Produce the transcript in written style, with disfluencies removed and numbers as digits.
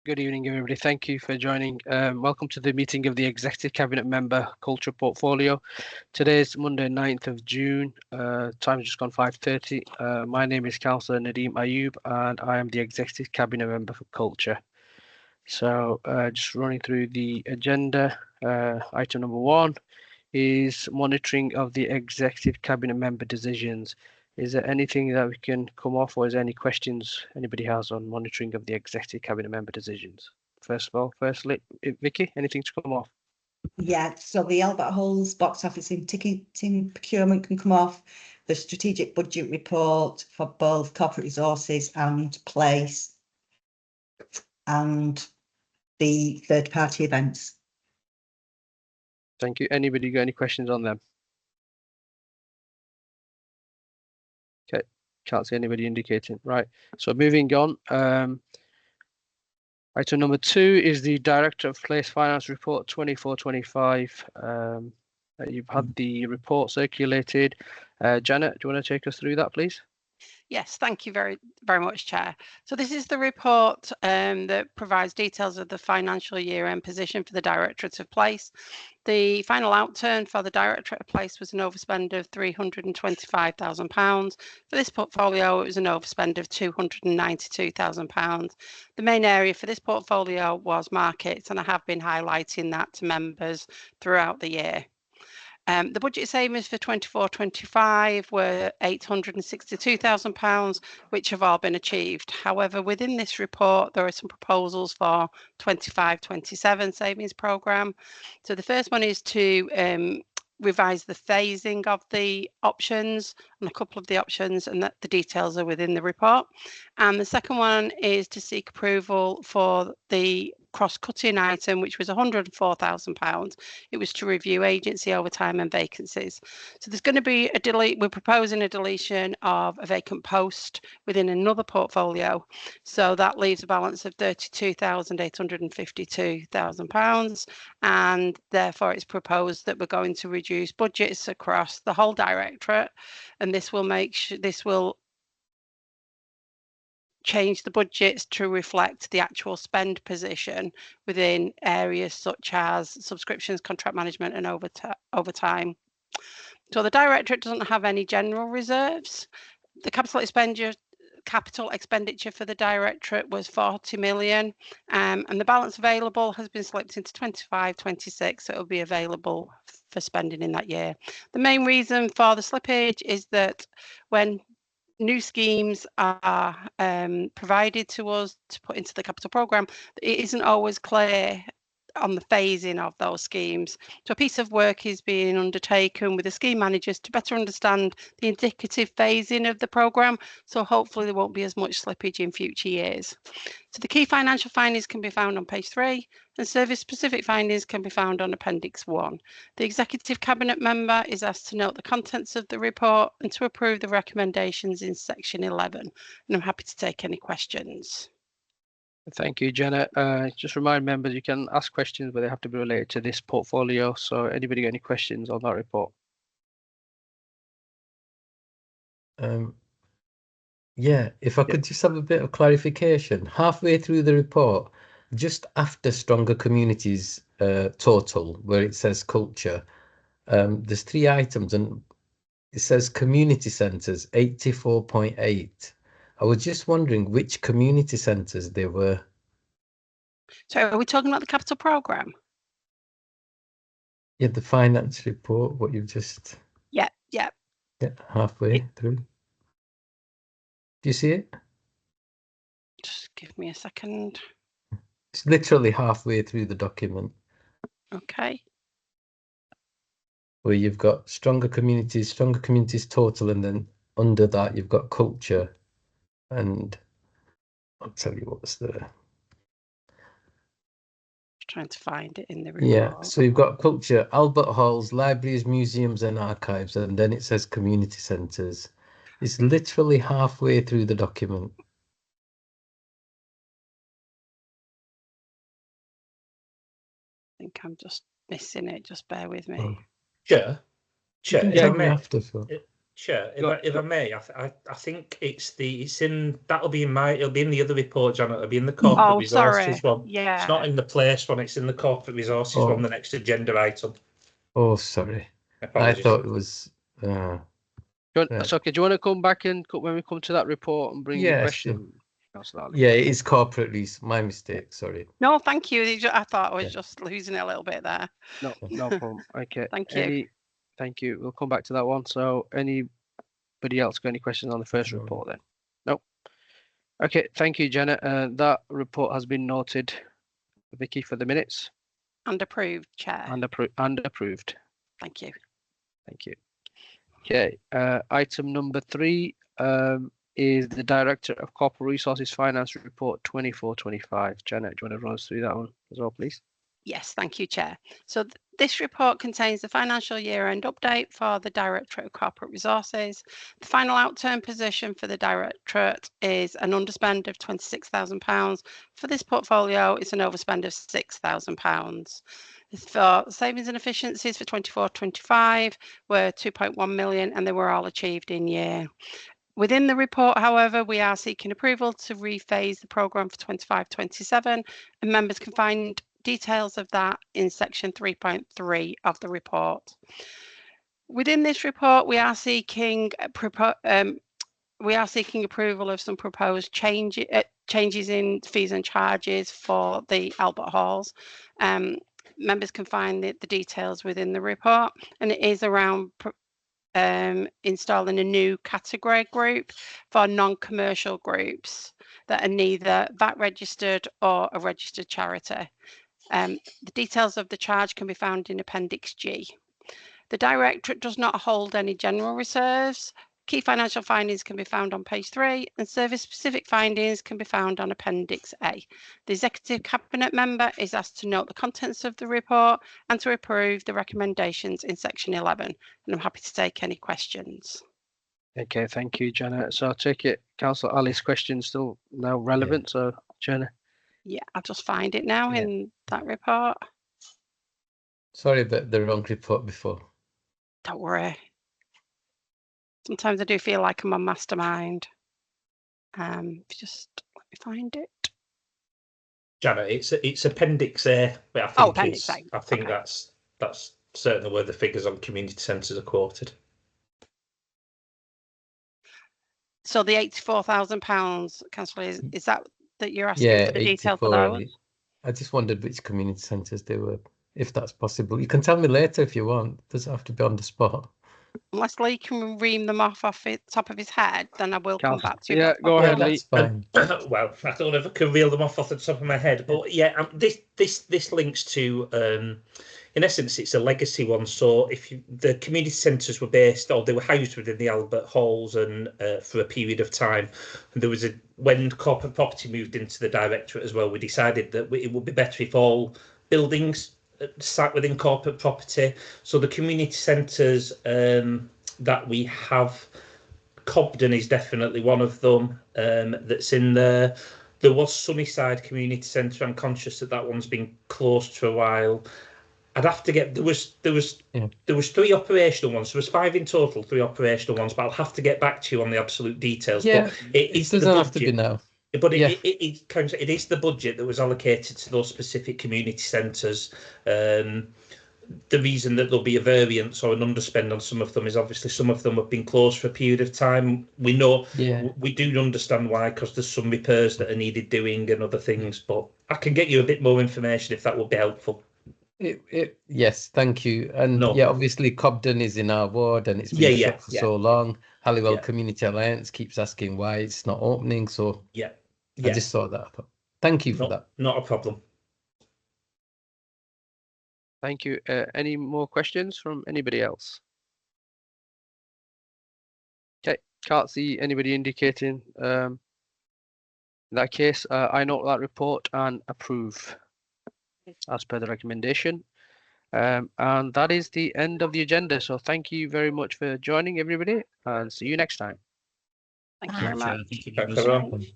Good evening, everybody. Thank you for joining. Welcome to the meeting of the Executive Cabinet Member Culture Portfolio. Today is Monday, 9th of June. Time has just gone 5:30. My name is Councillor Nadeem Ayub, and I am the Executive Cabinet Member for Culture. So just running through the agenda. Item number 1 is monitoring of the Executive Cabinet Member decisions. Is there anything that we can come off, or is there any questions anybody has on monitoring of the Executive Cabinet Member decisions? Firstly, Vicky, anything to come off? Yeah, so the Albert Halls box office in ticketing procurement can come off. The strategic budget report for both corporate resources and place, and the third-party events. Thank you. Anybody got any questions on them? Okay, can't see anybody indicating. Right, so moving on. Item number 2 is the Director of Place Finance Report 24-25. You've had the report circulated. Janet, do you want to take us through that, please? Yes, thank you very much, Chair. So this is the report that provides details of the financial year-end position for the Directorate of Place. The final outturn for the Directorate of Place was an overspend of £325,000. For this portfolio, it was an overspend of £292,000. The main area for this portfolio was markets, and I have been highlighting that to members throughout the year. The budget savings for 24-25 were £862,000, which have all been achieved. However, within this report, there are some proposals for 25-27 savings programme. So the first one is to revise the phasing of the options and a couple of the options, and that the details are within the report. And the second one is to seek approval for the cross-cutting item, which was £104,000. It was to review agency overtime and vacancies. So there's going to be we're proposing a deletion of a vacant post within another portfolio. So that leaves a balance of £32,852,000, and therefore it's proposed that we're going to reduce budgets across the whole directorate, and this will change the budgets to reflect the actual spend position within areas such as subscriptions, contract management and overtime. So the directorate doesn't have any general reserves. The capital expenditure for the directorate was 40 million, and the balance available has been slipped into 25-26, so it will be available for spending in that year. The main reason for the slippage is that when new schemes are provided to us to put into the capital programme, it isn't always clear on the phasing of those schemes. So a piece of work is being undertaken with the scheme managers to better understand the indicative phasing of the programme, so hopefully there won't be as much slippage in future years. So the key financial findings can be found on page 3, and service-specific findings can be found on Appendix 1. The Executive Cabinet Member is asked to note the contents of the report and to approve the recommendations in Section 11, and I'm happy to take any questions. Thank you, Janet. Just remind members you can ask questions, but they have to be related to this portfolio. So anybody got any questions on that report? Yeah, if I could just have a bit of clarification. Halfway through the report, just after stronger communities total, where it says culture, there's 3 items and it says community centres 84.8. I was just wondering which community centres they were. So are we talking about the capital programme? Yeah, the finance report, what you've just... Yeah, halfway through. Do you see it? Just give me a second. It's literally halfway through the document. Okay. Where you've got stronger communities total, and then under that you've got culture, and I'll tell you what's there. Trying to find it in the report. Yeah, so you've got culture, Albert Halls, libraries, museums and archives, and then it says community centres. It's literally halfway through the document. I think I'm just missing it, just bear with me. Oh. Chair, Yeah, if I may, after, so. Chair, Go- if I may, I think it'll be in the other report, Janet. It'll be in the corporate Oh, resources sorry. one. Yeah. It's not in the place one. It's in the corporate resources one. The next agenda item. Oh, sorry. Apologies. I thought it was. It's okay. Do you want to come back and when we come to that report and bring your Yes, question? Councillor Ali? Yeah, it is corporate lease. My mistake. Sorry. No, thank you. I thought I was Yeah. just losing it a little bit there. No problem. Okay. Thank you. Thank you. We'll come back to that one. So anybody else got any questions on the first No. report then? No. Okay. Thank you, Jenna. That report has been noted, Vicky, for the minutes And approved, Chair. and approved. Thank you. Thank you. Okay. Item number 3 is the Director of Corporate Resources Finance Report 24/25. Janet, do you want to run us through that one as well, please? Yes, thank you, Chair. So this report contains the financial year-end update for the Directorate of Corporate Resources. The final outturn position for the Directorate is an underspend of £26,000. For this portfolio, it's an overspend of £6,000. For savings and efficiencies for 24/25 were 2.1 million, and they were all achieved in year. Within the report, however, we are seeking approval to rephase the programme for 25/27, and members can find details of that in section 3.3 of the report. Within this report, we are seeking approval of some proposed changes in fees and charges for the Albert Halls. Members can find the details within the report, and it is around installing a new category group for non-commercial groups that are neither VAT registered or a registered charity. The details of the charge can be found in Appendix G. The Directorate does not hold any general reserves. Key financial findings can be found on page 3, and service-specific findings can be found on Appendix A. The Executive Cabinet member is asked to note the contents of the report and to approve the recommendations in section 11. And I'm happy to take any questions. Okay, thank you, Janet. So I take it Councillor Ali's question still now relevant. So, Jenna. Yeah, I'll just find it now Yeah. in that report. Sorry about the wrong report before. Don't worry. Sometimes I do feel like I'm a mastermind. Just let me find it. Janet, it's Appendix A, but I think Appendix A. I think Okay. that's certainly where the figures on community centres are quoted. So the £84,000, Councillor, is that you're asking Yeah, for the detail for 84. those? I just wondered which community centres they were, if that's possible. You can tell me later if you want. Doesn't have to be on the spot. Unless Lee can ream them off the top of his head, then I will come back to you. Yeah, That's go no ahead, problem. Lee. That's fine. Well, I don't know if I can reel them off the top of my head, but yeah, this links to in essence, it's a legacy one. So if the community centres were based, or they were housed within the Albert Halls, and for a period of time, and there was when corporate property moved into the Directorate as well, we decided that it would be better if all buildings sat within corporate property. So the community centres that we have, Cobden is definitely one of them that's in there. There was Sunnyside Community Centre. I'm conscious that one's been closed for a while. I'd have to get there was 3 operational ones. There was 5 in total, 3 operational ones. But I'll have to get back to you on the absolute details. Yeah, but it doesn't have to be now. But Yeah. it is the budget that was allocated to those specific community centres. The reason that there'll be a variance or an underspend on some of them is obviously some of them have been closed for a period of time. We know, we do understand why, because there's some repairs that are needed doing and other things. But I can get you a bit more information if that would be helpful. Yes, thank you. And No. yeah, obviously Cobden is in our ward and it's been shut for so long. Halliwell Yeah. Community Alliance keeps asking why it's not opening. So Yeah. I just saw that. Thank you for that. Not a problem. Thank you. Any more questions from anybody else? Okay, can't see anybody indicating. In that case, I note that report and approve as per the recommendation. And that is the end of the agenda. So thank you very much for joining, everybody, and see you next time. Thank you very much. Thanks, everyone.